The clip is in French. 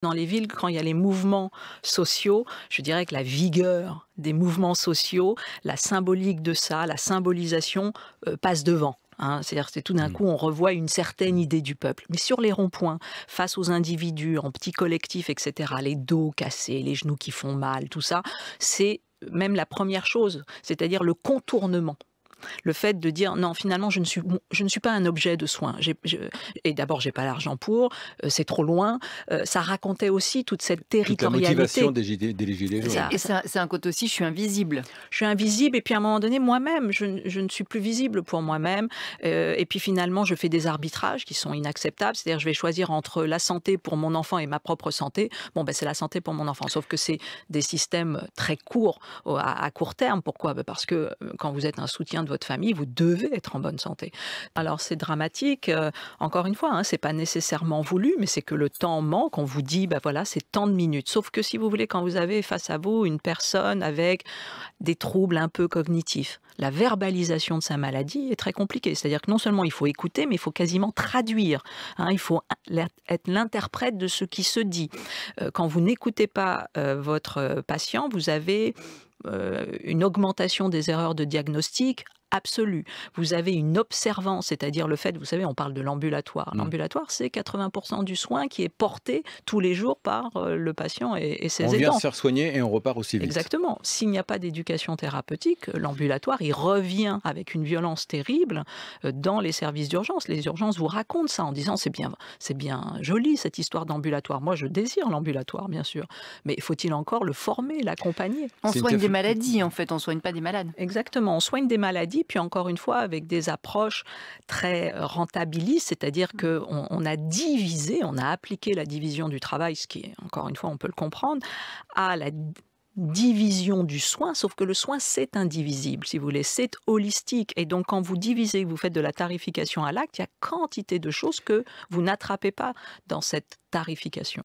Dans les villes, quand il y a les mouvements sociaux, je dirais que la vigueur des mouvements sociaux, la symbolique de ça, la symbolisation, passe devant, hein. C'est-à-dire, c'est tout d'un Mmh. coup, on revoit une certaine idée du peuple. Mais sur les ronds-points, face aux individus, en petits collectifs, et cetera, les dos cassés, les genoux qui font mal, tout ça, c'est même la première chose, c'est-à-dire le contournement. Le fait de dire: «Non, finalement, je ne suis pas un objet de soin. Et d'abord, j'ai pas l'argent pour, c'est trop loin». Ça racontait aussi toute cette Toute la motivation territorialité. des gilets jaunes. Ça Et ça c'est un côté aussi, je suis invisible. Je suis invisible et puis à un moment donné, moi-même, je ne suis plus visible pour moi-même, et puis finalement, je fais des arbitrages qui sont inacceptables. C'est-à-dire, je vais choisir entre la santé pour mon enfant et ma propre santé. Bon, ben, c'est la santé pour mon enfant, sauf que c'est des systèmes très courts, à court terme. Pourquoi? Ben, parce que, quand vous êtes un soutien de votre famille, vous devez être en bonne santé. Alors c'est dramatique, encore une fois, hein, c'est pas nécessairement voulu, mais c'est que le temps manque. On vous dit: «Bah, voilà, c'est tant de minutes». Sauf que si vous voulez, quand vous avez face à vous une personne avec des troubles un peu cognitifs, la verbalisation de sa maladie est très compliquée. C'est-à-dire que non seulement il faut écouter, mais il faut quasiment traduire, hein. Il faut être l'interprète de ce qui se dit. Quand vous n'écoutez pas, votre patient, vous avez, une augmentation des erreurs de diagnostic absolue. Vous avez une observance, c'est-à-dire le fait, vous savez, on parle de l'ambulatoire. Mmh. L'ambulatoire, c'est 80% du soin qui est porté tous les jours par, le patient et On ses vient se aidants. faire soigner et on repart aussi vite. Exactement. S'il n'y a pas d'éducation thérapeutique, l'ambulatoire, il revient avec une violence terrible, dans les services d'urgence. Les urgences vous racontent ça en disant: c'est bien joli cette histoire d'ambulatoire. Moi, je désire l'ambulatoire, bien sûr, mais faut-il encore le former, l'accompagner?» On C'est une soigne des caf maladies, en fait, on soigne pas des malades. Exactement, on soigne des maladies, puis encore une fois avec des approches très rentabilistes, c'est-à-dire qu'on a divisé, on a appliqué la division du travail, ce qui est, encore une fois, on peut le comprendre, à la division du soin, sauf que le soin, c'est indivisible, si vous voulez, c'est holistique. Et donc, quand vous divisez, que vous faites de la tarification à l'acte, il y a quantité de choses que vous n'attrapez pas dans cette tarification.